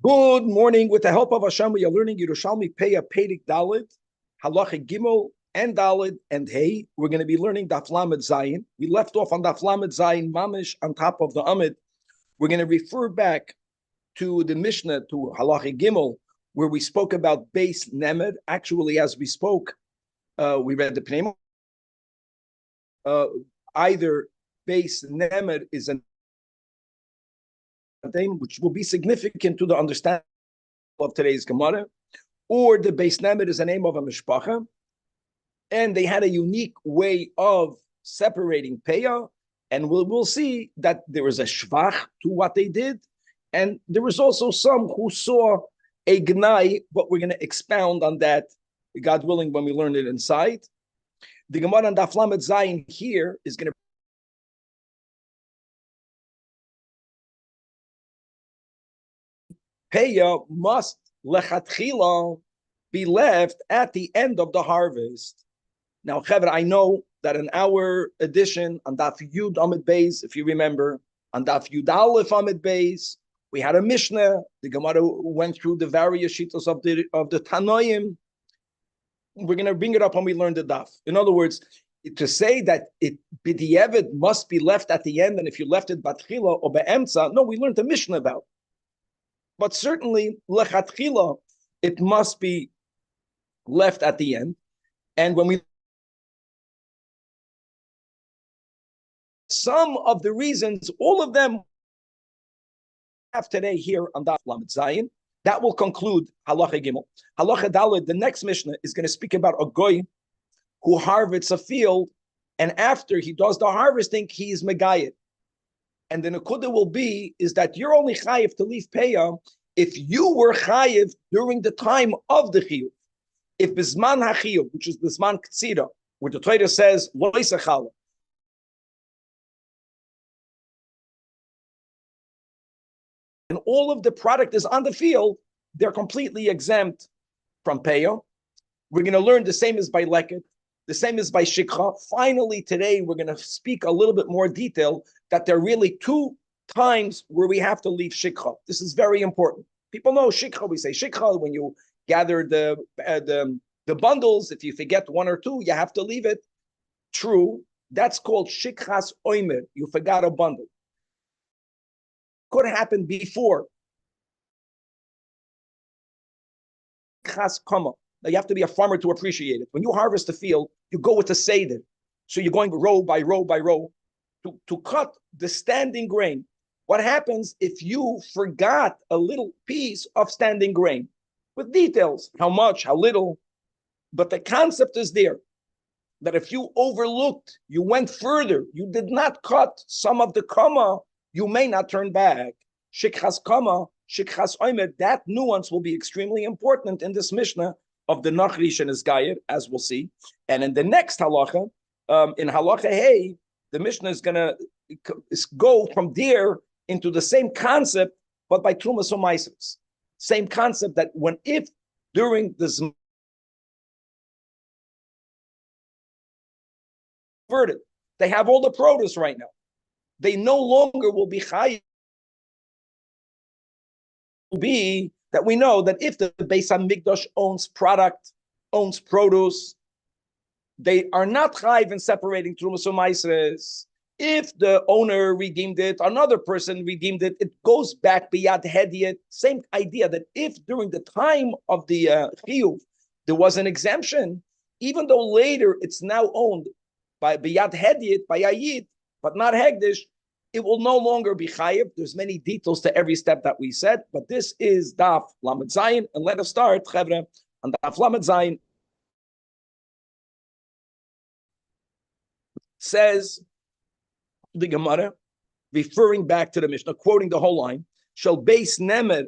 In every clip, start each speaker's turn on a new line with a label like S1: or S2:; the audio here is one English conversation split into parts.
S1: Good morning. With the help of Hashem, we are learning Yerushalmi Peya Pedig Dalit, Halacha Gimel, and Dalit, and Hey. We're going to be learning Daf Lamed Zayin. We left off on Daf Lamed Zayin, Mamish, on top of the Amid. We're going to refer back to the Mishnah, to Halacha Gimel, where we spoke about base Nemed. Actually, as we spoke, we read the Pneumo. Either base Nemed is a name which will be significant to the understanding of today's Gemara, or the Beis Nemed is a name of a mishpacha, and they had a unique way of separating Peah, and we'll see that there was a shvach to what they did, and there was also some who saw a gnai, but we're going to expound on that, God willing, when we learn it inside. The Gemara on Daf Lamed Zayin here is going to Peah must lechatchila be left at the end of the harvest. Now, Chevra, I know that in our edition on Daf Yud Amid Beis, if you remember, on Daf Yud Aleph Amid Beis, we had a Mishnah. The Gemara went through the various shitos of the Tanoim. We're going to bring it up when we learn the Daf. In other words, to say that it b'di'evet must be left at the end, and if you left it batchila or be'emtza, no, we learned the Mishnah about. But certainly, lechatchila, it must be left at the end. And when we some of the reasons, all of them have today here on Daf Lamed Zayin, that will conclude Halacha Gimel. Halacha Daled, the next Mishnah, is going to speak about a goy who harvests a field, and after he does the harvesting, he is megayed. And the nekuda will be is that you're only chayiv to leave peah if you were chayiv during the time of the chiyuv. If bisman hachiyuv, which is bisman ktsira, where the Torah says lo yisachala, and all of the product is on the field, they're completely exempt from peah. We're going to learn the same as by leket, the same as by shikha. Finally, today we're going to speak a little bit more detail that there are really two times where we have to leave shikha. This is very important. People know shikha. We say shikha when you gather the bundles. If you forget one or two, you have to leave it. True. That's called shikchas oimer. You forgot a bundle. Could happen before. Shikchas kama. Now you have to be a farmer to appreciate it. When you harvest a field, you go with a seder. So you're going row by row by row to cut the standing grain. What happens if you forgot a little piece of standing grain? With details, how much, how little. But the concept is there, that if you overlooked, you went further, you did not cut some of the kama, you may not turn back. Shikchas kama, shikchas oimer, that nuance will be extremely important in this Mishnah of the Nachrish and his Gayir, as we'll see. And in the next halacha, in halacha hey, the Mishnah is going to go from there into the same concept, but by Trumas or Maises. Same concept that if during this converted, they have all the produce right now, they no longer will be chayiv. Will be that we know that if the Beis HaMikdash owns product, owns produce, they are not chayiv in separating Trumas or Maises. If the owner redeemed it, another person redeemed it, it goes back biyad hediyat. Same idea that if during the time of the chiyuv there was an exemption, even though later it's now owned by biyad hediyat, by ayid, but not hegdish, it will no longer be chayiv. There's many details to every step that we said, but this is Daf Lamed Zayin, and let us start, Chevra, on Daf Lamed Zayin. Says the Gemara, referring back to the Mishnah, quoting the whole line, shall base nemer,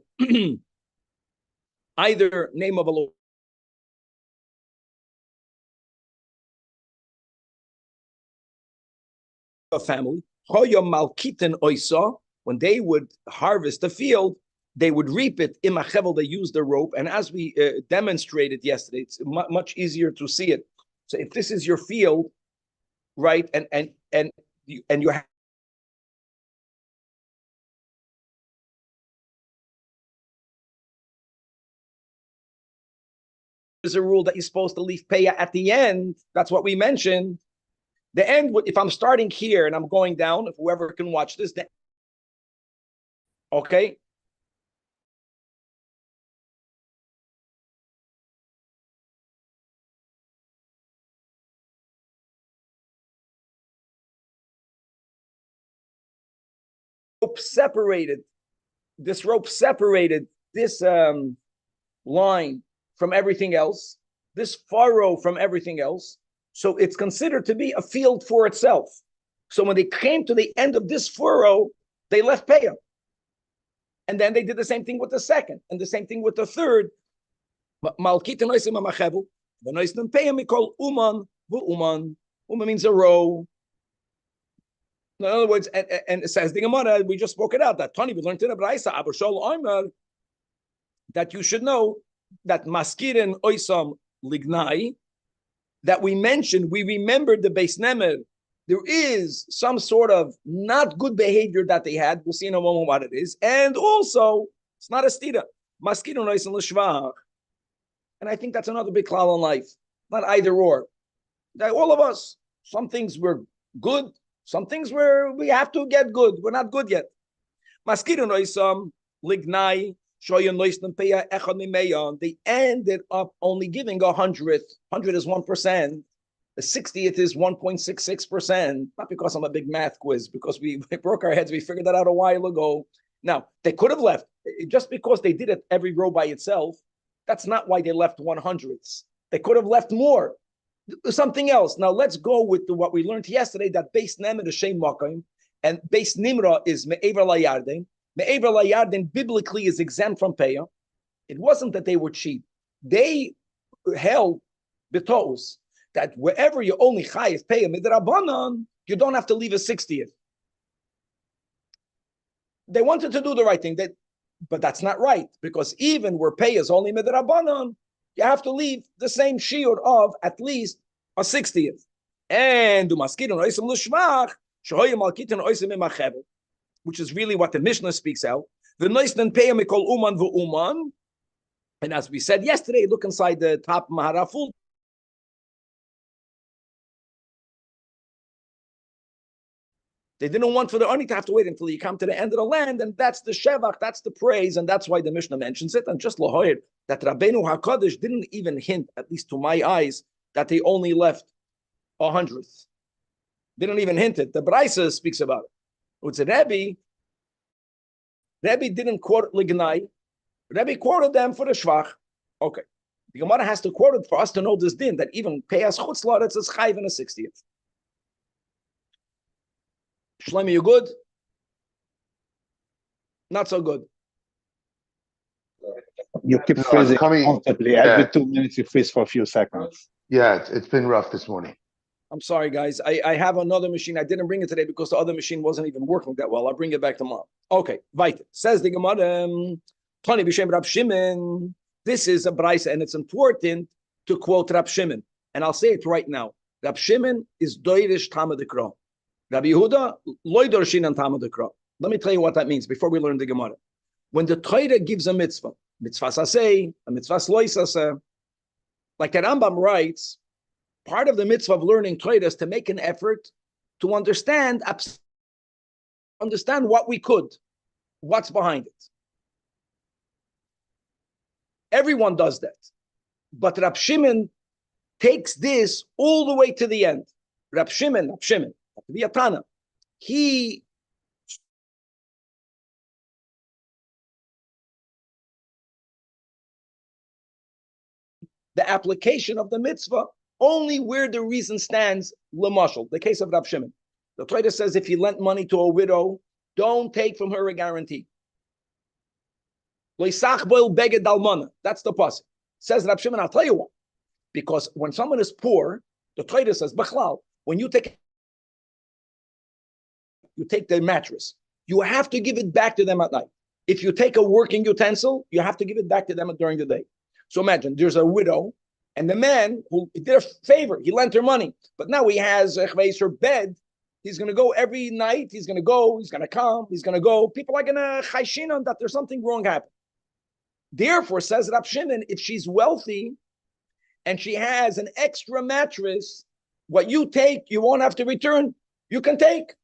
S1: either name of a family, when they would harvest the field, they would reap it in machevel. They use the rope, and as we demonstrated yesterday, it's much easier to see it. So if this is your field, right, and you have there's a rule that you're supposed to leave payah at the end. That's what we mentioned. The end, if I'm starting here and I'm going down, if whoever can watch this, okay. This rope separated this line from everything else, this furrow from everything else. So it's considered to be a field for itself. So when they came to the end of this furrow, they left payah. And then they did the same thing with the second, and the same thing with the third. Uman means a row. In other words, and it says the Gemara, we just spoke it out, that Tani, we learned in the Braisa, that you should know that maskirin oisam lignai, that we mentioned, we remembered the Beis Nemer. There is some sort of not good behavior that they had. We'll see in a moment what it is. And also, it's not a stira. Maskirin oisam l'shvach. And I think that's another big klal in life. Not either or. That all of us, some things were good, some things where we have to get good. We're not good yet. Maskirin oisam lignai. They ended up only giving 100th. 100 is 1%. The 60th is 1.66%. Not because I'm a big math quiz, because we broke our heads. We figured that out a while ago. Now, they could have left. Just because they did it every row by itself, that's not why they left 100ths. They could have left more. Something else. Now, let's go with what we learned yesterday, that Beis Nemer is Shem Makayim, and Beis Nimra is Me'ever LaYarden. Me'ever LaYarden biblically is exempt from payah. It wasn't that they were cheap. They held betos that wherever you only chayiv payah midrabanan, you don't have to leave a 60th. They wanted to do the right thing, but that's not right, because even where payah is only midrabanan, you have to leave the same shiur of at least a 60th. And which is really what the Mishnah speaks out. And as we said yesterday, look inside the top Maharaful. They didn't want for the army to have to wait until you come to the end of the land, and that's the shevach, that's the praise, and that's why the Mishnah mentions it. And just lahoyer, that Rabbeinu HaKadosh didn't even hint, at least to my eyes, that they only left 100th. Didn't even hint it. The Braisa speaks about it. It's a Rabbi. Rabbi didn't quote Lignai. Rabbi quoted them for the Shvach. Okay. The Gemara has to quote it for us to know this din, that even Peyas Chutzlar, it's a Chayv in a 60th. Shlomi, you good? Not so good.
S2: You keep freezing comfortably. Yeah. Every 2 minutes you freeze for a few seconds.
S3: Yeah, it's been rough this morning.
S1: I'm sorry, guys. I have another machine. I didn't bring it today because the other machine wasn't even working that well. I'll bring it back tomorrow. Okay, weiter. Says the Gemara, Tani b'shem Rab Shimon. This is a Braisa, and it's important to quote Rab Shimon. And I'll say it right now. Rab Shimon is doirish Talmud Dekra. Rabbi Yehuda, loy dorshin and Talmud Dekra. Let me tell you what that means before we learn the Gemara. When the Torah gives a mitzvah saseh, a mitzvah loy saseh, like the Rambam writes, part of the mitzvah of learning Torah is to make an effort to understand what we could, what's behind it. Everyone does that. But Rab Shimon takes this all the way to the end. Rab Shimon, the Tana, he the application of the mitzvah only where the reason stands, l'mashal, the case of Rab Shimon. The Torah says if you lent money to a widow, don't take from her a guarantee. That's the pasuk. Says Rab Shimon, I'll tell you why. Because when someone is poor, the Torah says, B'chlal, when you take the mattress, you have to give it back to them at night. If you take a working utensil, you have to give it back to them during the day. So imagine there's a widow, and the man who did a favor, he lent her money, but now he has her bed. He's going to go every night. He's going to go. He's going to come. He's going to go. People are going to chayshin on that there's something wrong happening. Therefore, says Rab Shimon, if she's wealthy, and she has an extra mattress, what you take, you won't have to return. You can take.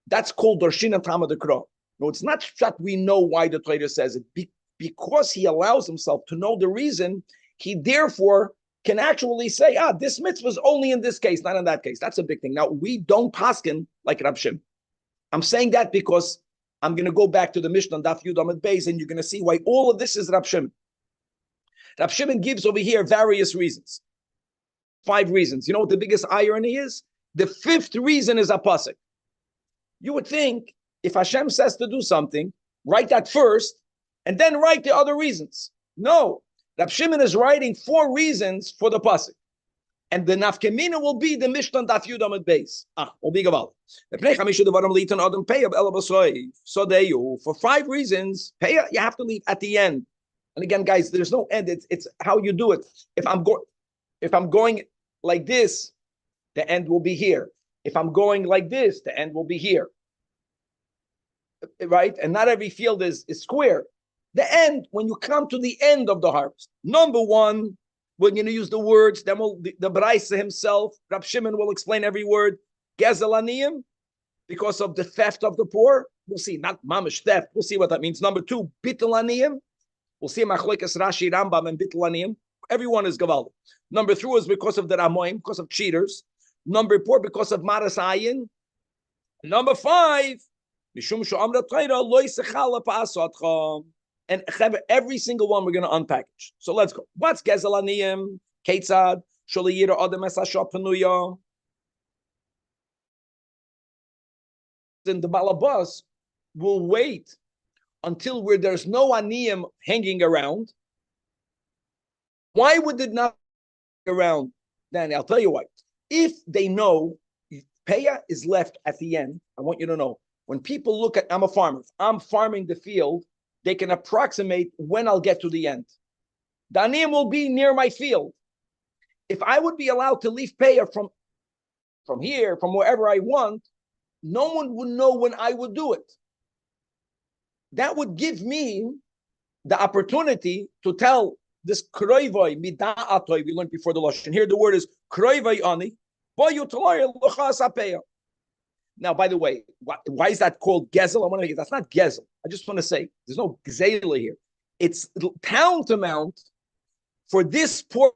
S1: That's called Dorshin and Tamad Kro. No, it's not that we know why the Torah says it. Because he allows himself to know the reason, he therefore can actually say, this mitzvah is only in this case, not in that case. That's a big thing. Now, we don't paskin like Rab Shimon. I'm saying that because I'm going to go back to the Mishnah on Daf Yud Amud Beis, and you're going to see why all of this is Rab Shimon. Rab Shimon gives over here various reasons. 5 reasons. You know what the biggest irony is? The 5th reason is a pasuk. You would think if Hashem says to do something, write that first, and then write the other reasons. No. Rab Shimon is writing 4 reasons for the pasuk. And the nafkemina will be the Mishnah Daf Yud Amud Beis. Will be gaval. So there you, for 5 reasons, you have to leave at the end. And again, guys, there's no end. It's how you do it. If I'm going like this, the end will be here. If I'm going like this, the end will be here. Right? And not every field is square. The end, when you come to the end of the harvest. Number 1, we're going to use the words, then the Braisa himself, Rab Shimon will explain every word. Gezel aniyim, because of the theft of the poor. We'll see, not mamish theft. We'll see what that means. Number 2, bitul aniyim. We'll see Machlokes Rashi, Rambam, and bitul aniyim. Everyone is gavaldik. Number 3 is because of the Ramoim, because of cheaters. Number 4, because of Maras Ayin. Number 5, Mishum Shu'amra Torah Lo Yisechala Pa'asotcham. And every single one we're going to unpackage. So let's go. What's Gezel Aniyim? Ketzad? Sholiyira Odem Es Hashop Penuya. Then the Balabas will wait until where there's no Aniyim hanging around. Why would it not hang around? Then I'll tell you why. If they know Peah is left at the end, I want you to know, when people look at, I'm a farmer, if I'm farming the field, they can approximate when I'll get to the end. The aniyim will be near my field. If I would be allowed to leave Peah from here, from wherever I want, no one would know when I would do it. That would give me the opportunity to tell this kroivoi mida'atoi we learned before the Lashon. Here the word is kroivoi ani. Now, by the way, why is that called gezel? I want to make it. That's not gezel. I just want to say there's no gzela here. It's tantamount for this poor.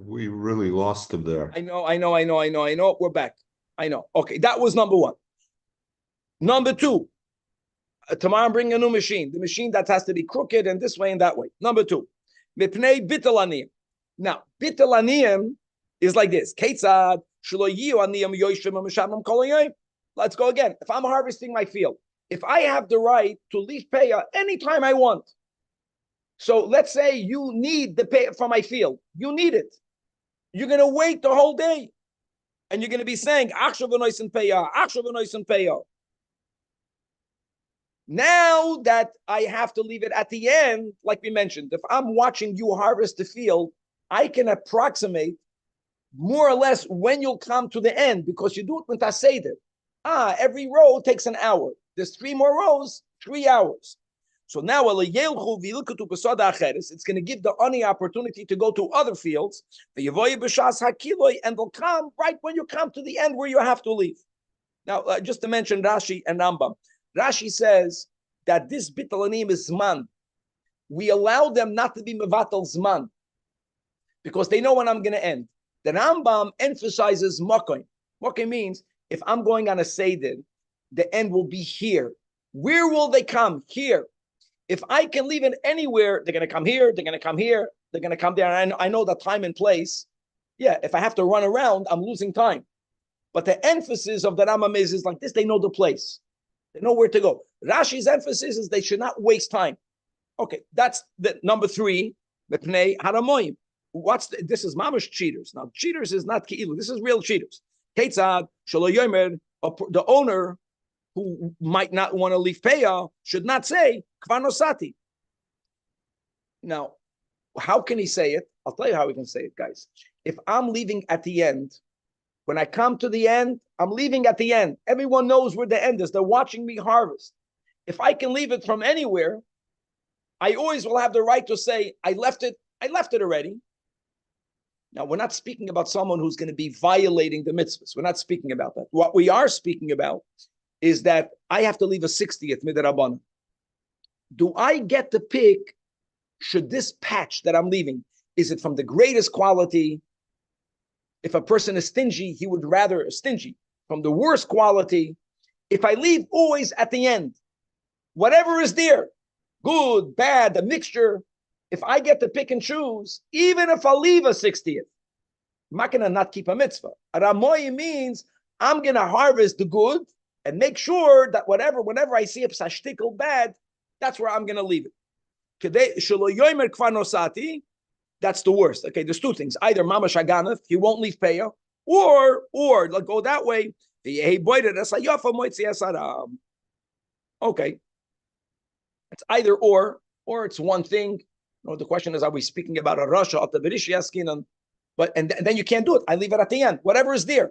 S4: We really lost him there.
S1: I know. We're back. I know. Okay, that was number 1. Number 2, tomorrow I'm bringing a new machine. The machine that has to be crooked and this way and that way. Number 2, mipnei bitul aniyim. Now, bitul aniyim is like this. Ketzad shelo yiyu aniyim yoshim u'mishamim kol hayom. Let's go again. If I'm harvesting my field, if I have the right to leave Peah anytime I want. So let's say you need the Peah from my field. You need it. You're going to wait the whole day. And you're going to be saying, Achshav v'noisen Peah, Achshav v'noisen Peah. Now that I have to leave it at the end, like we mentioned, if I'm watching you harvest the field, I can approximate more or less when you'll come to the end because you do it with Taseder. Every row takes an hour. There's 3 more rows, 3 hours. So now, it's going to give the ani opportunity to go to other fields, and they'll come right when you come to the end where you have to leave. Now, just to mention Rashi and Rambam. Rashi says that this bitul aniyim is zman. We allow them not to be mevatel zman because they know when I'm going to end. The Rambam emphasizes mokoim. Mokoim means if I'm going on a seder, the end will be here. Where will they come? Here. If I can leave it anywhere, they're going to come here, they're going to come here, they're going to come there. And I know the time and place. Yeah, if I have to run around, I'm losing time. But the emphasis of the Rambam is like this, they know the place. They know where to go. Rashi's emphasis is they should not waste time. Okay, that's the number 3, Mepnei Haramoyim. This is mamash cheaters. Now, cheaters is not ki'ilu. This is real cheaters. Ketzad, Shalo Yomer, the owner who might not want to leave payah should not say kvar nosati. Now, how can he say it? I'll tell you how he can say it, guys. If I'm leaving at the end, when I come to the end, I'm leaving at the end. Everyone knows where the end is. They're watching me harvest. If I can leave it from anywhere, I always will have the right to say, I left it already. Now, we're not speaking about someone who's going to be violating the mitzvahs. We're not speaking about that. What we are speaking about is that I have to leave a 60th midrabanan. Do I get to pick, should this patch that I'm leaving, is it from the greatest quality? If a person is stingy, he would rather stingy. From the worst quality, if I leave always at the end, whatever is there, good, bad, a mixture, if I get to pick and choose, even if I leave a 60th, I'm not going to not keep a mitzvah. Ramoy means I'm going to harvest the good and make sure that whenever I see a psashtikal bad, that's where I'm going to leave it. That's the worst. Okay, there's two things. Either mamash haganef, he won't leave payah, or like go that way. Okay. It's either or it's one thing. The question is, are we speaking about a rasha of the Berishi Askinan? But then you can't do it. I leave it at the end. Whatever is there.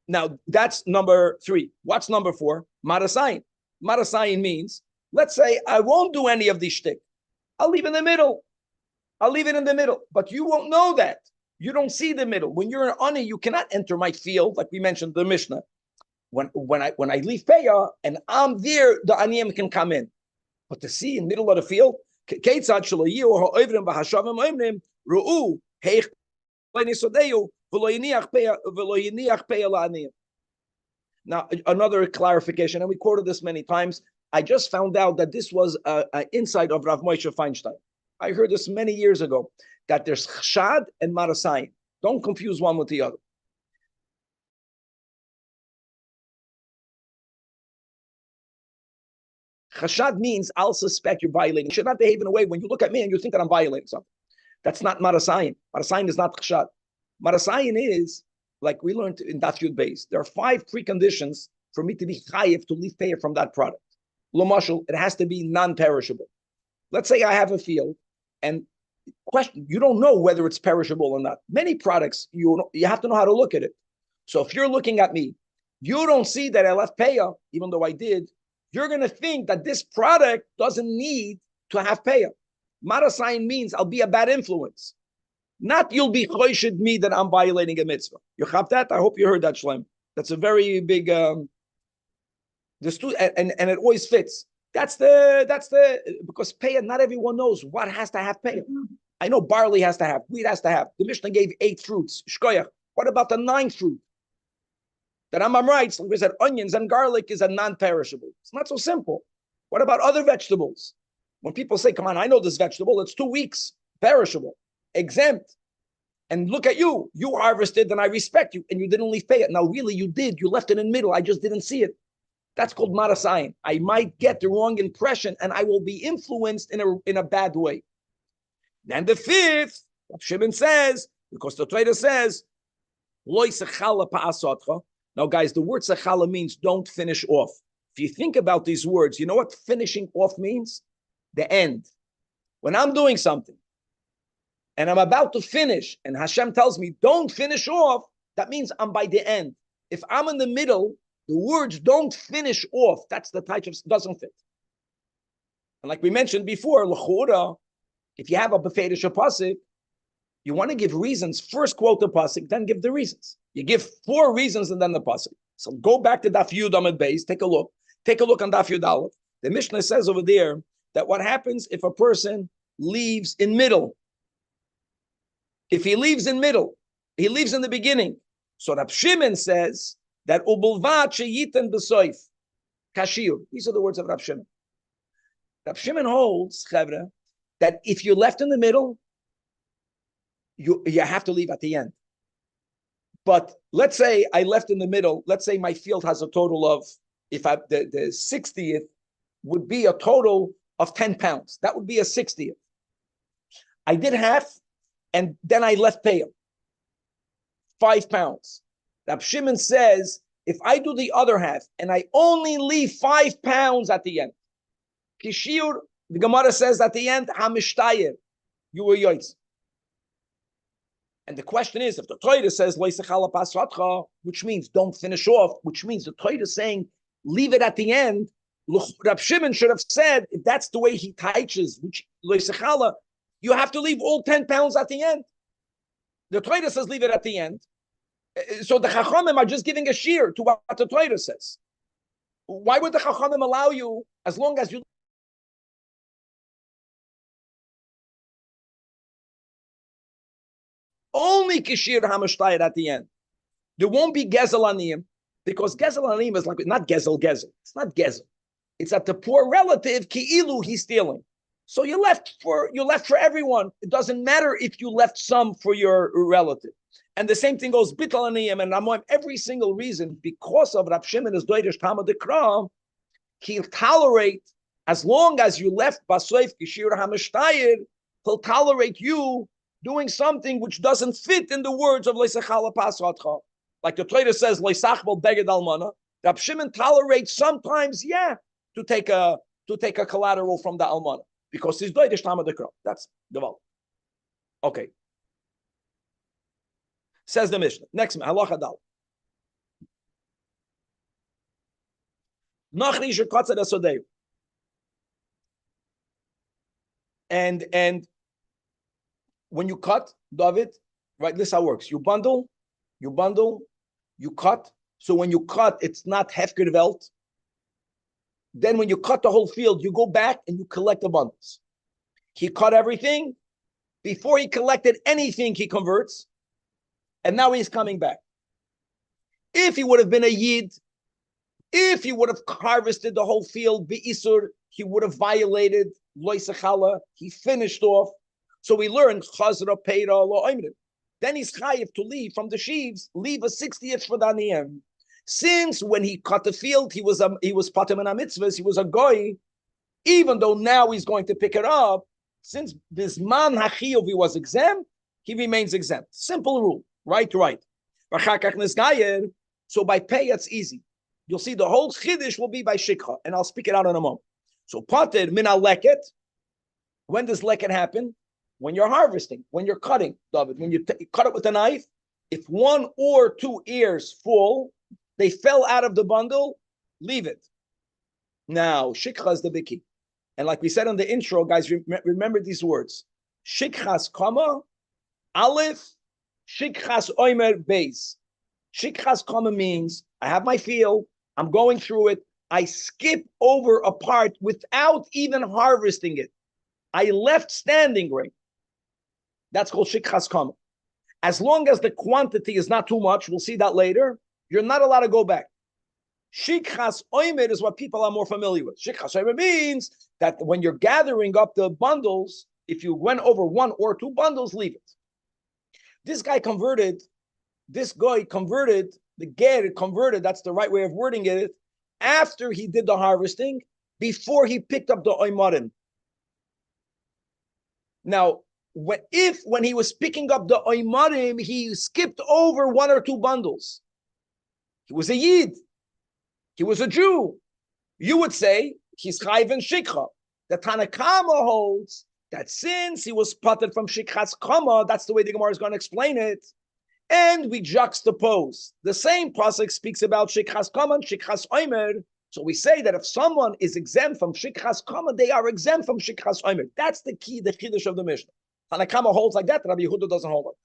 S1: Now that's number 3. What's number 4? Marasayin. Marasayin means, let's say I won't do any of these shtick. I'll leave in the middle. But you won't know that. You don't see the middle. When you're an ani, you cannot enter my field, like we mentioned the Mishnah. When I leave payah and I'm there, the aniyim can come in. But to see in the middle of the field, now, another clarification, and we quoted this many times. I just found out that this was an insight of Rav Moshe Feinstein. I heard this many years ago, that there's chshad and marasayin. Don't confuse one with the other. Chashad means I'll suspect you're violating. You should not behave in a way when you look at me and you think that I'm violating something. That's not marasayin. Marasayin is not chashad. Marasayin is, like we learned in Daf Yud Beis, there are 5 preconditions for me to be chayiv to leave payah from that product. L'mashal, it has to be non-perishable. Let's say I have a field, and question, you don't know whether it's perishable or not. Many products, you have to know how to look at it. So if you're looking at me, you don't see that I left payah, even though I did, you're going to think that this product doesn't need to have payah. Marasayin means I'll be a bad influence. Not you'll be choshid me that I'm violating a mitzvah. You have that? I hope you heard that, Shlem. That's a very big, and it always fits. That's the because payah, not everyone knows what has to have payah. I know barley has to have, wheat has to have. The Mishnah gave 8 fruits. Shkoyach. What about the 9th fruit? That I'm right. So we said onions and garlic is a non-perishable. It's not so simple. What about other vegetables? When people say, come on, I know this vegetable, it's 2 weeks, perishable, exempt. And look at you harvested and I respect you, and you didn't leave payah. Now really you did, you left it in the middle, I just didn't see it. That's called marasayin. I might get the wrong impression and I will be influenced in a bad way. Then the 5th, Shimon says, because the Torah says, Loi sechala pa'asotcha. Now, guys, the word sechala means don't finish off. If you think about these words, you know what finishing off means? The end. When I'm doing something and I'm about to finish and Hashem tells me, don't finish off, that means I'm by the end. If I'm in the middle, the words don't finish off. That's the type of, doesn't fit. And like we mentioned before, l'chura, if you have a befedish pasuk, you want to give reasons. First quote the pasuk, then give the reasons. You give 4 reasons and then the pasuk. So go back to Daf Yud Amud Beis. Take a look. Take a look on Daf Yud Aleph. The Mishnah says over there that what happens if a person leaves in middle. If he leaves in middle, he leaves in the beginning. So Rab Shimon says that ubulvat sheyiten b'soif kashir. These are the words of Rab Shimon. Rab Shimon holds, chavre, that if you're left in the middle, you have to leave at the end. But let's say I left in the middle. Let's say my field has a total of, the 60th would be a total of 10 pounds. That would be a 60th. I did half, and then I left payah. 5 pounds. Rab Shimon says If I do the other half and I only leave 5 pounds at the end, Kishir, the Gemara says at the end, Hamishtayer, you were yoitz. And the question is, if the Torah says, which means don't finish off, which means the Torah is saying, leave it at the end, Rab Shimon should have said, if that's the way he teaches, which you have to leave all 10 pounds at the end. The Torah says, leave it at the end. So the Chachamim are just giving a shear to what the Torah says. Why would the Chachamim allow you, as long as you only Kishir Hamashtayat at the end? There won't be Gezel Aniyim, because Gezel Aniyim is like, not Gezel. It's not Gezel. It's that the poor relative, Ki'ilu, he's stealing. So you left for everyone. It doesn't matter if you left some for your relative. And the same thing goes Bital Aniyim and Ramoim. Every single reason, because of Rab Shimon is Doidish Talmud Dekra, he'll tolerate, as long as you left Basoif Kishir Hamashtayir, he'll tolerate you doing something which doesn't fit in the words of Leisachala Pasratcha. Like the Torah says, Leisachbal Beged Almana. Rab Shimon tolerates sometimes, to take a collateral from the Almana, because he's Doidish Talmud Dekra. That's the Val. Okay. Says the Mishnah. Next, halacha dal. Nachri shekatzer esodeu. And when you cut, David, right? This is how it works. You bundle, you cut. So when you cut, it's not hefker welt. Then when you cut the whole field, you go back and you collect the bundles. He cut everything. Before he collected anything, he converts. And now he's coming back. If he would have been a Yid, if he would have harvested the whole field, Be'isur, he would have violated Loisachala. He finished off. So we learned Chazra Peira Lo Oimrim. Then he's chayiv to leave from the sheaves, leave a 60th for Daniyim. Since when he cut the field, he was patim and mitzvahs, he was a goy, even though now he's going to pick it up, since this man hachiyuv he was exempt, he remains exempt. Simple rule. Right. So by pay, it's easy. You'll see the whole chiddush will be by shikha, and I'll speak it out in a moment. So pater min leket. When does leket happen? When you're harvesting, when you're cutting, David. When you cut it with a knife, if 1 or 2 ears fall, they fell out of the bundle, leave it. Now shikha is the big key, and like we said in the intro, guys, remember these words: shikchas kama, aleph. Shikchas oimer beis. Shikchas kama means I have my field, I'm going through it, I skip over a part without even harvesting it. I left standing grain. That's called shikchas kama. As long as the quantity is not too much, we'll see that later, you're not allowed to go back. Shikchas oimer is what people are more familiar with. Shikchas oimer means that when you're gathering up the bundles, if you went over 1 or 2 bundles, leave it. This guy converted, the ger converted, that's the right way of wording it, after he did the harvesting, before he picked up the oimarim. Now, when he was picking up the oimarim, he skipped over 1 or 2 bundles. He was a Yid. He was a Jew. You would say, he's chayv and shikha. The Tanakama holds that since he was putted from shikchas kama, that's the way the Gemara is going to explain it, and we juxtapose. The same pasuk speaks about shikchas kama and shikchas oimer, so we say that if someone is exempt from shikchas kama, they are exempt from shikchas oimer. That's the key, the chiddush of the Mishnah. Tanakama holds like that, Rabbi Yehuda doesn't hold it.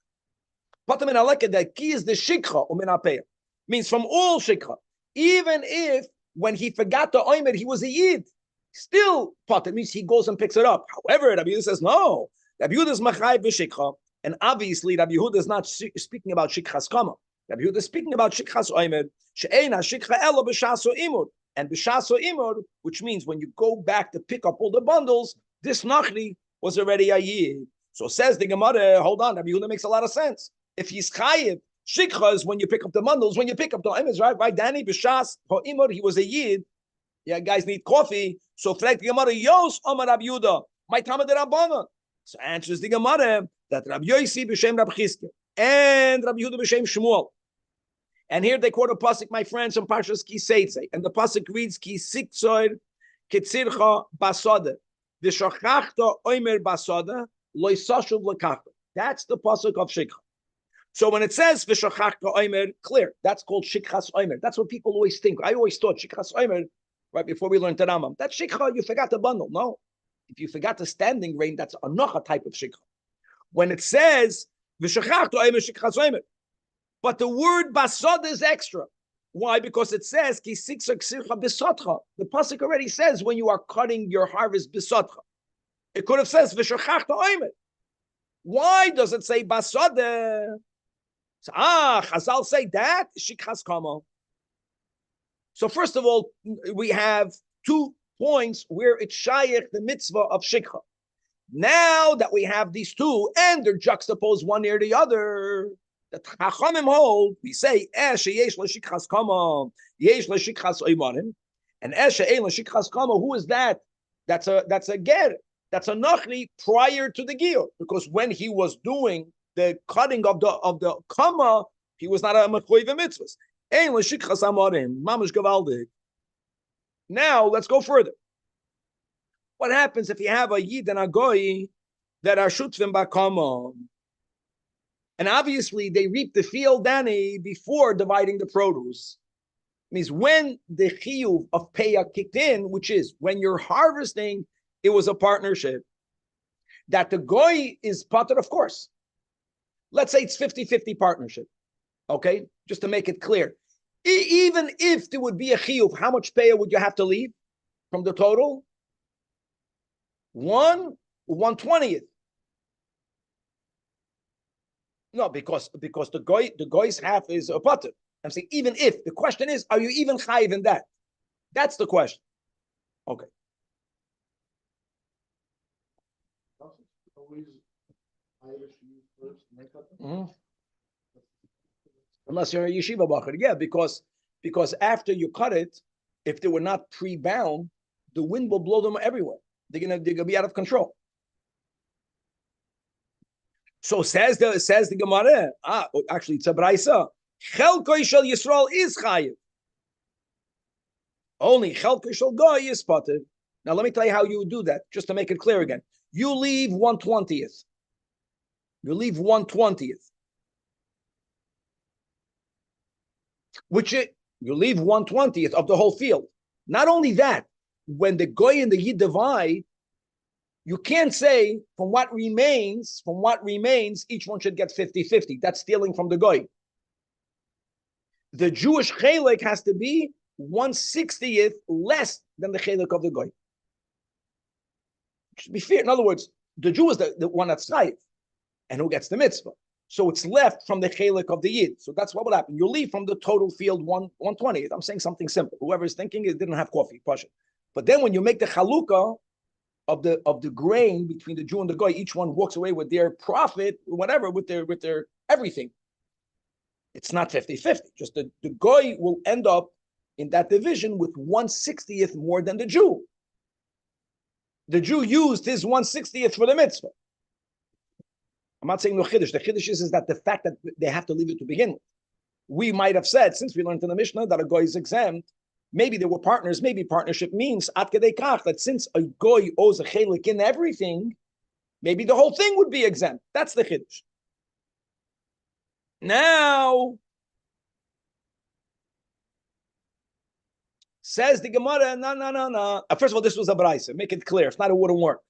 S1: Patam in aleket, the key is the shikha uminapeya, means from all shikha, even if when he forgot the oimer, he was a yid. Still, it means he goes and picks it up. However, Rabbi Yehuda says, no. Rabbi Yehuda is machayv v'shikha, and obviously Rabbi Yehuda is not speaking about shikchas kama. Rabbi Yehuda is speaking about shikchas oimer, she'ena shikcha elo b'shaso imur, and b'shaso imur, which means when you go back to pick up all the bundles, this nachri was already a yid. So says the Gemara, hold on, Rabbi Yehuda makes a lot of sense. If he's chayiv, shikcha is when you pick up the bundles, when you pick up the oimers, right? Danny b'shas ha'imur, he was a yid. Yeah, guys need coffee. So fragt the Gemara, Yos Omar Rabbi Yehuda, my Talmud Rabbana. So answers the Gemara that Rabbi Yosi b'shem Rabbi Chizkiah and Rabbi Yehuda b'shem Shmuel. And here they quote a pasuk, my friends, from Parshas Ki Seitze, and the pasuk reads Ki Sikzoir Kitzircha Basada, V'Shachachta Oimer Basada Lo Yisashuv Lekachta. That's the pasuk of Shikha. So when it says V'Shachachta Oimer, clear, that's called Shikchas Oimer. That's what people always think. I always thought Shikchas Oimer, right before we learned Tanamam, that's Shikha, you forgot the bundle. No, if you forgot the standing grain, that's another type of Shikha. When it says V'Shachachta Oimer Shikchas Oimer, but the word basad is extra. Why? Because it says ki siksa ksircha bisotcha. The pasuk already says when you are cutting your harvest bisotcha. It could have says v'shachachta oimet. Why does it say basad? So, Chazal say that shikchas kama. So first of all, we have 2 points where it's shayach the mitzvah of shikha. Now that we have these 2 and they're juxtaposed one near the other, the Chachamim hold, we say, yesh l'shikchas kama, yesh l'shikchas oimarim, and ein l'shikchas kama, who is that? That's a ger, that's a nachli prior to the giyur, because when he was doing the cutting of the kama, he was not a mechuyev mitzvahs. Ein l'shikchas amarim, mamash gavaldik. Now let's go further. What happens if you have a yid and a goy that are shutvim b'kama? And obviously, they reap the field, Danny, before dividing the produce. It means when the chiyuv of peah kicked in, which is when you're harvesting, it was a partnership. That the goy is pater, of course. Let's say it's 50-50 partnership. Okay? Just to make it clear. Even if there would be a chiyuv, how much peah would you have to leave from the total? 1/120th. No, because the goy's half is a pater. I'm saying even if. The question is, are you even chayiv in that? That's the question. Okay. Mm-hmm. Unless you're a yeshiva bacher, yeah, because after you cut it, if they were not pre-bound, the wind will blow them everywhere. They're gonna be out of control. So says the Gemara. Actually, it's a braysa. Chelkoi shel Yisrael is chayiv. Only chelkoi shel goy is pater. Now let me tell you how you do that, just to make it clear again. You leave 1/20th. You leave 1/20th. You leave 1/20th of the whole field. Not only that, when the goy and the yid divide, you can't say from what remains, each one should get 50-50. That's stealing from the goy. The Jewish chelek has to be 1/60th less than the chelek of the goy. Should be fair. In other words, the Jew is the one that's chayiv, and who gets the mitzvah. So it's left from the chelek of the yid. So that's what will happen. You leave from the total field 1/20th. I'm saying something simple. Whoever is thinking it didn't have coffee, pasha. But then when you make the chalukah of the grain between the Jew and the goy, each one walks away with their profit, whatever, with their everything. It's not 50-50. Just the goy will end up in that division with 1/60th more than the Jew. The Jew used his 1/60th for the mitzvah. I'm not saying no chiddush. The chiddush is that the fact that they have to leave it to begin with. We might have said, since we learned in the Mishnah that a goy is exempt, maybe they were partners. Maybe partnership means at kedei kach, that since a goy owes a chelik in everything, maybe the whole thing would be exempt. That's the chiddush. Now, says the Gemara, no. First of all, this was a brayse. Make it clear. If not, it wouldn't work.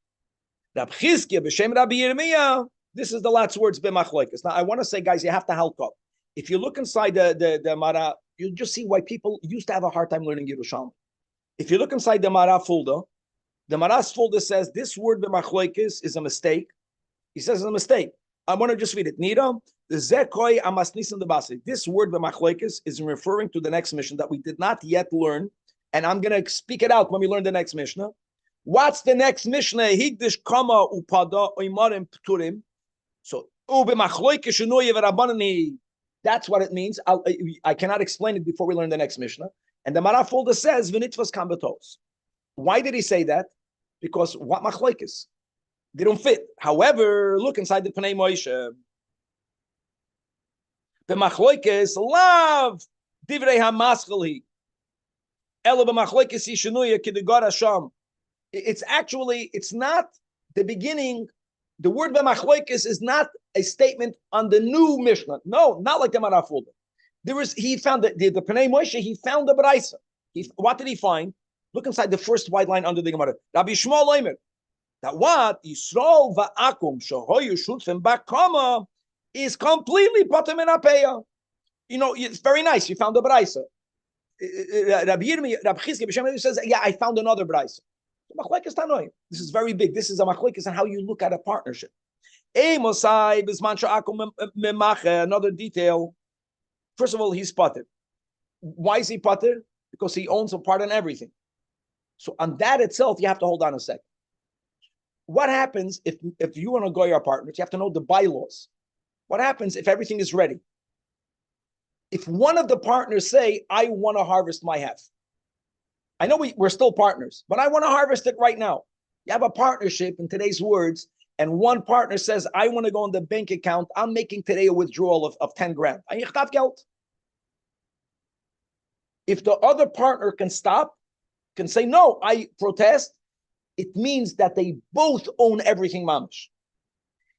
S1: Rab Chizkiya b'shem Rabbi Yirmiyah. This is the last words b'machloikes. Now, I want to say, guys, you have to help up. If you look inside the Mara, you'll just see why people used to have a hard time learning Yerushalmi. If you look inside the Mara folder, the Mara's folder says this word b'machloikes is a mistake. He says it's a mistake. I want to just read it. Nira, the zekoi amasnisim the basi. This word b'machloikes is referring to the next mission that we did not yet learn, and I'm going to speak it out when we learn the next Mishnah. What's the next Mishnah? Higdish kama upada oimarim pturim. So, that's what it means. I cannot explain it before we learn the next Mishnah. And the Mara folder says, V'nitvas kambetos. Why did he say that? Because what machlokes? They don't fit. However, look inside the Pnei Moshe. The machloikes love divrei hamaschali. Elo b'machloikes yishanuya kidigor Hasham. It's not the beginning. The word b'machloikes is not a statement on the new Mishnah. No, not like the Marafulda. He found the Pnei Moshe, he found the Braisa. What did he find? Look inside the first white line under the Gemara. Rabbi Shmuel Leimer. That what? Yisrael va'akum shehoyu shutfim bakama is completely patem in apeya. It's very nice. You found the Braisa. Rabbi Chizkiah says, yeah, I found another Braisa. This is very big. This is a machlekes on how you look at a partnership. Another detail. First of all, he's pater. Why is he pater? Because he owns a part in everything. So on that itself, you have to hold on a second. What happens if you want to go your partners? You have to know the bylaws. What happens if everything is ready? If one of the partners say, I want to harvest my half. I know we're still partners, but I want to harvest it right now. You have a partnership in today's words, and one partner says, I want to go on the bank account. I'm making today a withdrawal of 10 grand. If the other partner can stop, can say, no, I protest, it means that they both own everything mamash.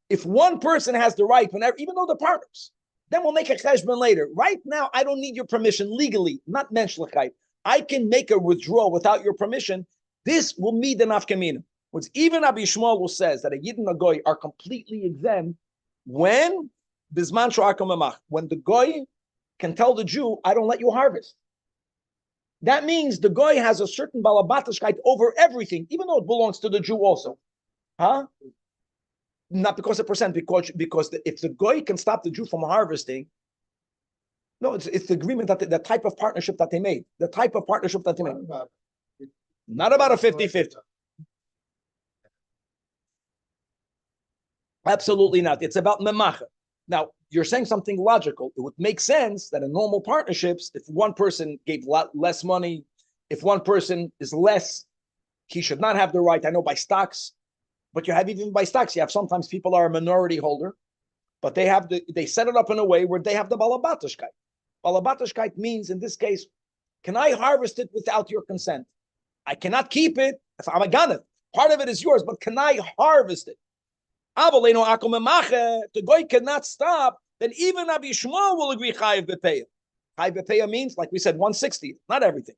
S1: If one person has the right, even though they're partners, then we'll make a cheshbon later. Right now, I don't need your permission legally, not menschlichkeit. I can make a withdrawal without your permission. This will meet the nafkamina. Even Rabbi Shmuel says that a Yid and a Goy are completely exempt when bisman sho'akom memach, when the Goy can tell the Jew, I don't let you harvest. That means the Goy has a certain balabatishkeit over everything, even though it belongs to the Jew also. Huh? Not because of percent, because if the Goy can stop the Jew from harvesting, no, it's the agreement that the type of partnership that they made. The type of partnership that they made. Not about a 50-50. Absolutely not. It's about memacha. Now, you're saying something logical. It would make sense that in normal partnerships, if one person gave less money, if one person is less, he should not have the right. I know by stocks, but you have even by stocks, you have sometimes people are a minority holder, but they set it up in a way where they have the balabatishkeit. Balabatishkeit means, in this case, can I harvest it without your consent? I cannot keep it. If I'm a ganef, part of it is yours, but can I harvest it? The Goy cannot stop, then even Rabbi Shmuel will agree chayiv b'peya. Chayiv b'peya means, like we said, 1/60, not everything.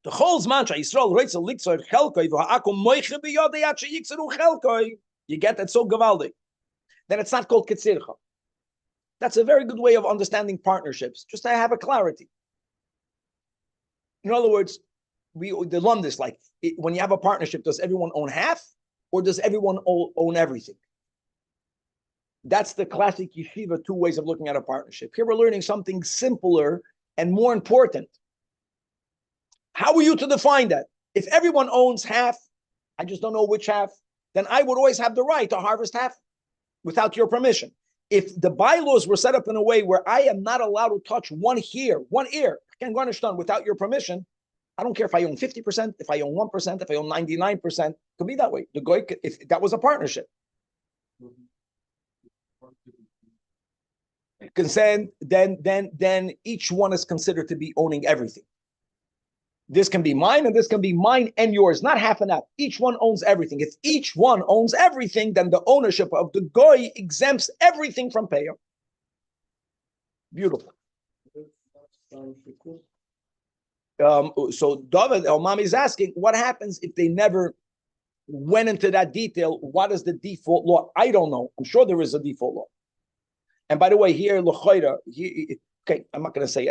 S1: The whole zman Yisrael reitzel liktzoy chelkoi v'ha'akum moiche b'yodei at sheyikseru chelkoi. You get that so gavaldik. Then it's not called ketzircha. That's a very good way of understanding partnerships, just to have a clarity. In other words, we learn this, when you have a partnership, does everyone own half? Or does everyone own everything? That's the classic yeshiva, two ways of looking at a partnership. Here we're learning something simpler and more important. How are you to define that? If everyone owns half, I just don't know which half, then I would always have the right to harvest half without your permission. If the bylaws were set up in a way where I am not allowed to touch one ear, I can garnish done without your permission, I don't care if I own 50%, if I own 1%, if I own 99%, it could be that way. The Goy, if that was a partnership. Consent, then each one is considered to be owning everything. This can be mine and this can be mine and yours, not half and half. Each one owns everything. If each one owns everything, then the ownership of the Goy exempts everything from payer. Beautiful. So David Mami is asking, what happens if they never went into that detail? What is the default law? I don't know. I'm sure there is a default law. And by the way, here, okay, I'm not going to say.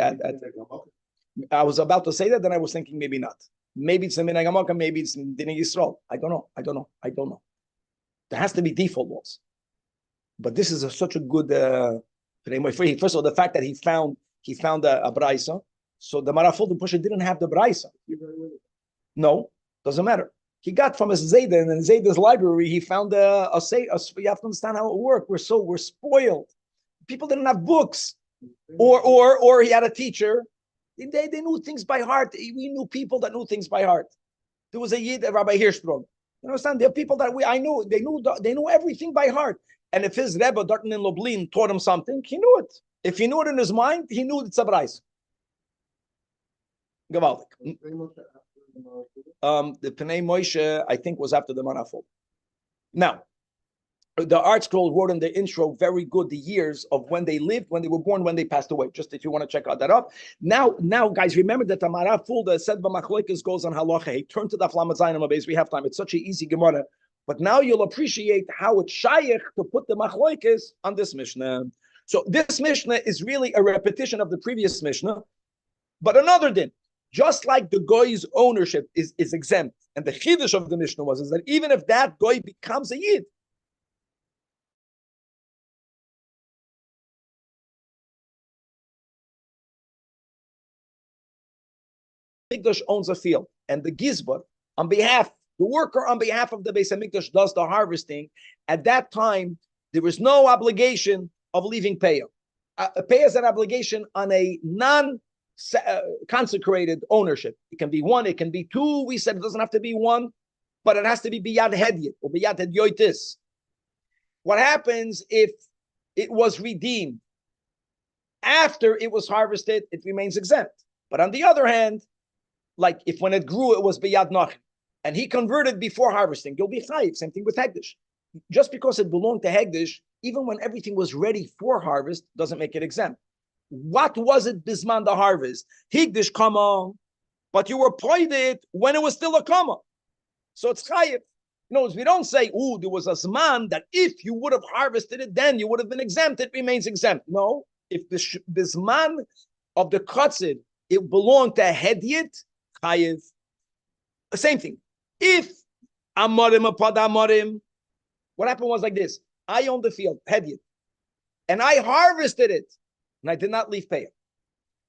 S1: I was about to say that, then I was thinking maybe not. Maybe it's the Minhag HaMalka, maybe it's Dinei Yisrael. I don't know. There has to be default laws. But this is such a good. First of all, the fact that he found a braisa. So the Maraful Pusha didn't have the braisa. No, doesn't matter. He got from his Zayda, and in Zayda's library, he found a you have to understand how it worked. We're spoiled. People didn't have books, or he had a teacher. They knew things by heart. We knew people that knew things by heart. There was a Yid, Rabbi Hirschsprung. You understand? There are people that I knew. They knew everything by heart. And if his Rebbe Darton in Lublin taught him something, he knew it. If he knew it in his mind, he knew it's a brais. Gewaldig. The Pnei Moshe, I think, was after the Manafol. Now, the art scroll wrote in the intro very good the years of when they lived, when they were born, when they passed away. Just if you want to check out that up. Now, guys, remember that the Maraful that said B'machloikis goes on halacha. He turned to the Flamet Zayin Amabez. We have time. It's such an easy Gemara. But now you'll appreciate how it's shaykh to put the machloikis on this Mishnah. So this Mishnah is really a repetition of the previous Mishnah, but another din. Just like the goy's ownership is exempt, and the chiddush of the Mishnah is that even if that goy becomes a yid, Mikdash owns a field, and the gizbar the worker on behalf of the Beis Hamikdash does the harvesting. At that time, there is no obligation of leaving payah. Payah is an obligation on a non-consecrated ownership. It can be one, it can be two. We said it doesn't have to be one, but it has to be biyad hedyet or biyad hedyotis. What happens if it was redeemed after it was harvested? It remains exempt. But on the other hand, like if when it grew, it was biyad nachim, and he converted before harvesting, you'll be chayiv. Same thing with hegdish. Just because it belonged to hegdish, even when everything was ready for harvest, doesn't make it exempt. What was it bisman the harvest? Higdish kama, but you were poided when it was still a kama. So it's chayiv. We don't say, there was a zman that if you would have harvested it, then you would have been exempt. It remains exempt. No, if the zman of the katzid, it belonged to hedyet, chayiv. The same thing. If amarim apad amarim, what happened was like this. I owned the field, hedyet, and I harvested it, and I did not leave payah.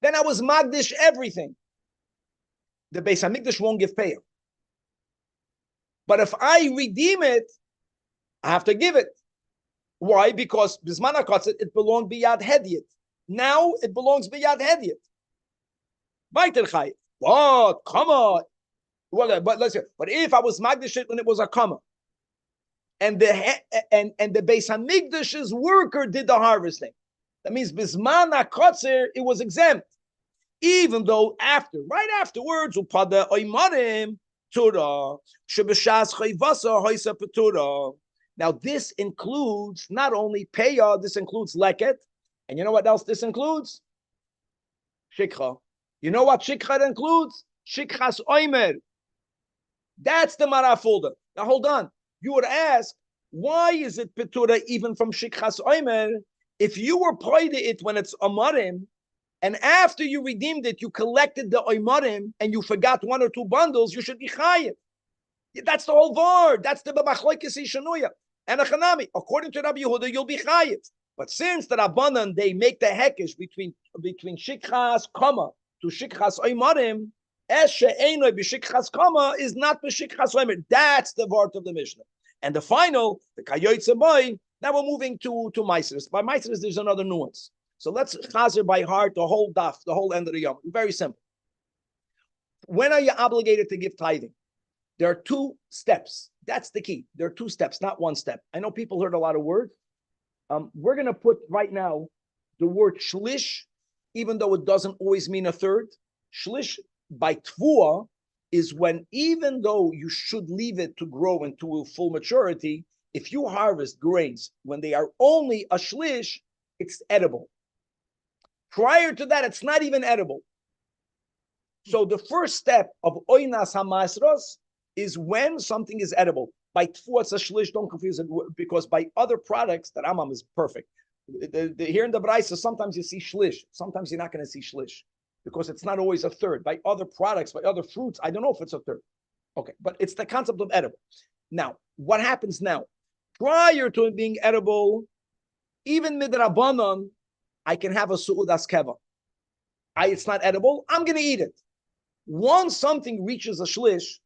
S1: Then I was magdish everything. The Beis Hamikdash won't give payah. But if I redeem it, I have to give it. Why? Because bisman hakatzit, it belonged biyad hedyet. Now it belongs biyad hedyet. Baiter chayiv. What? Come on. But let's hear. But if I was magdish it when it was a comma, and the Beis Hamikdash's worker did the harvesting, that means bisman hakotzer, it was exempt, even though right afterwards, upada oimarim tura shebeshas chayvasa hoysa petura. Now this includes not only payah, this includes leket, and you know what else this includes? Shikha. You know what shikha includes? Shikchas oimer. That's the marafulda. Now hold on. You would ask, why is it petura even from shikchas oimer? If you were paid it when it's amarim, and after you redeemed it, you collected the oimarim and you forgot one or two bundles, you should be chayiv. That's the whole vard. That's the b'machloikis ishanuya. And a chanami. According to Rabbi Yehuda, you'll be chayiv. But since the Rabbanan, they make the hekesh between shikchas kama to shikchas oimarim, eshe einoi b'shikchas kama is not b'shikchas oimer. That's the vart of the Mishnah. And the final, the kayoytze boy. Now we're moving to Maisers. By Maisers, there's another nuance. So let's chazer by heart the whole daf, the whole end of the yom. Very simple. When are you obligated to give tithing? There are two steps. That's the key. There are two steps, not one step. I know people heard a lot of words. We're going to put right now the word shlish, even though it doesn't always mean a third. Shlish by tvua is when, even though you should leave it to grow into full maturity, if you harvest grains when they are only a shlish, it's edible. Prior to that, it's not even edible. So the first step of oinas hamasros is when something is edible. By tfu, it's a shlish. Don't confuse it, because by other products, the Rambam is perfect. Here in the Braisa, sometimes you see shlish. Sometimes you're not going to see shlish, because it's not always a third. By other products, by other fruits, I don't know if it's a third. Okay, but it's the concept of edible. Now, what happens now? Prior to it being edible, even midrabanan, I can have a su'udas keva. It's not edible, I'm going to eat it. Once something reaches a shlish,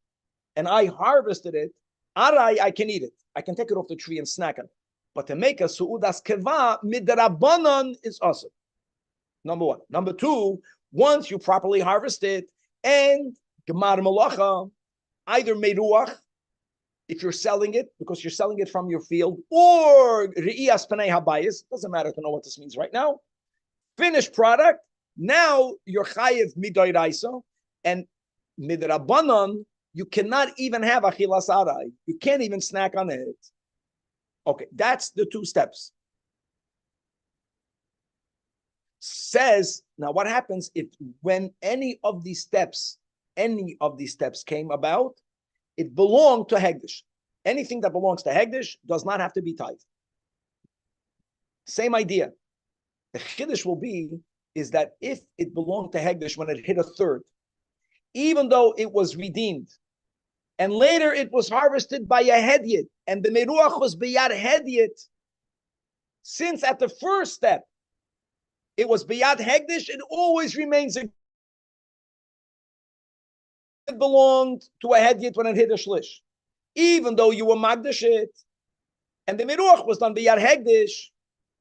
S1: and I harvested it, I can eat it. I can take it off the tree and snack it. But to make a su'udas keva, midrabanan is awesome. Number one. Number two, once you properly harvest it, and gemar malacha, either meruach, if you're selling it, because you're selling it from your field, or re'iyas penei habayis, doesn't matter to know what this means right now. finished product. Now you're chayiv midoiraisa, and midrabanan, you cannot even have achilas arai. You can't even snack on it. Okay, that's the two steps. Says, now what happens if when any of these steps came about, it belonged to Hegdish. Anything that belongs to Hegdish does not have to be tithe. Same idea. The Chiddush will be is that if it belonged to Hegdish when it hit a third, even though it was redeemed, and later it was harvested by a Hedyot, and the Meruach was Biyad Hedyot, since at the first step it was Biyad Hegdish, it always remains it belonged to a Hedyot when it hit a Shlish. Even though you were Magdash it, and the Meruach was done Biyad Hegdish,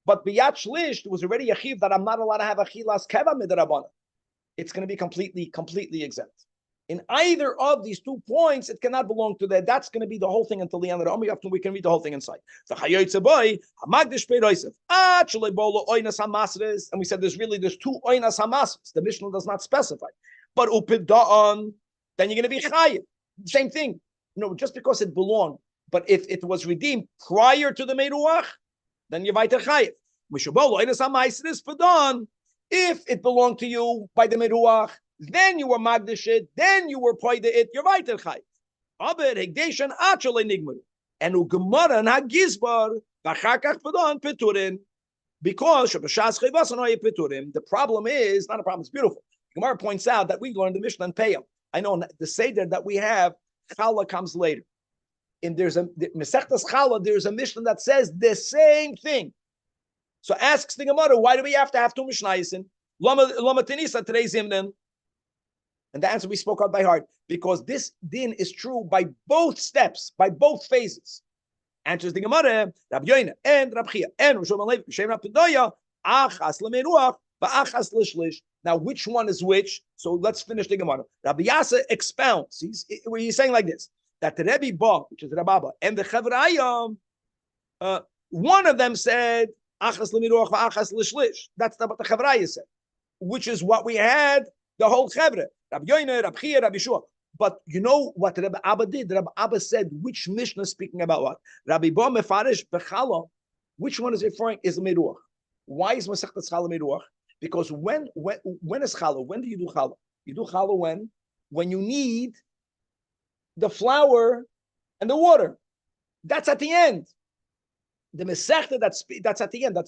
S1: but Biyad Shlish, there was already a chiv that I'm not allowed to have a chilas keva midrabana. It's going to be completely exempt. In either of these 2 points, it cannot belong to that. That's going to be the whole thing until the end of the Omer. We can read the whole thing inside. And we said there's 2 oinas hamasres. The Mishnah does not specify. But upida'an, then you're going to be chayiv. Same thing. Just because it belonged. But if it was redeemed prior to the Meruach, then you're weiter chayiv. If it belonged to you by the Meruach, then you were magdash it, then you were poida it, you're weiter chayiv. Aber hegdeshan achale nigmar. And ugemaran hagizbar v'charkach fadon peturin. Because the problem is, not a problem, it's beautiful. Gemara points out that we learned the Mishnah and Peyam. I know the Seder that we have, Chala comes later. And there's a Mesechtas Chala, there's a Mishnah that says the same thing. So asks the Gemara, why do we have to have 2 Mishnayos? Lama Tenisa today's Himnen. And the answer we spoke out by heart, because this din is true by both steps, by both phases. Answers the Gemara, Rabbi Yoina and Rabbi Chia and Rosh Hashanah Shem Rapidoya, Achas leMeruach, Achas lishlish. Now, which one is which? So let's finish the Gemara. Rabbi Yasa expounds. He's saying like this: that the Rebbe Ba, which is Rababa, and the Chavrayam, one of them said Achas leMeruach, Achas lishlish. That's what the Chavrayah said, which is what we had the whole Chavre. Rabbi Yoina, Rabbi Chia, Rabbi Shua. But you know what Rabbi Abba did? Rabbi Abba said, which Mishnah is speaking about what? Rabbi Ba Mefarish Bechala, which one is referring is Meruach? Why is Masechtas Chala Meruach? Because when is Chala? When do you do Chala? You do Chala when you need the flour and the water. That's at the end. The Masechta that's at the end.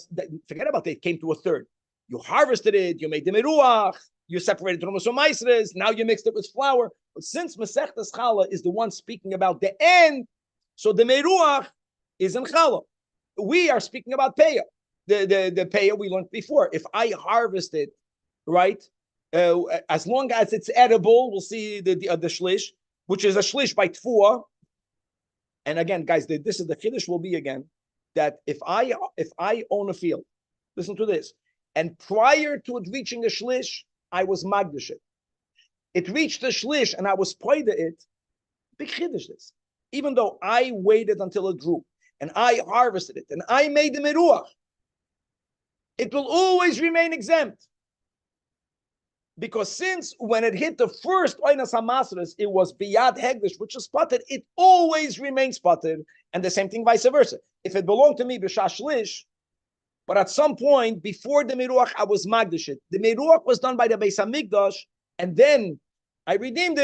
S1: Forget about it. It came to a third. You harvested it. You made the Meruach. You separated Trumas from Maasros. Now you mixed it with flour. But since Masechtas Chala is the one speaking about the end, so the Meruach is in Chala. We are speaking about Peah. The Peah we learned before. If I harvest it, right, as long as it's edible, we'll see the shlish, which is a shlish by tfuah. And again, guys, this is the chiddush will be again that if I own a field, listen to this, and prior to it reaching a shlish, I was magdash it. It reached the shlish and I was poida it. Big chiddush this. Even though I waited until it grew and I harvested it and I made the meruach, it will always remain exempt. Because since when it hit the first oinas hamasras, it was biyad hegdish, which is spotted, it always remains spotted. And the same thing vice versa. If it belonged to me b'shah shlish, but at some point before the meruach, I was magdash it. The meruach was done by the Beis Hamikdash, and then I redeemed it.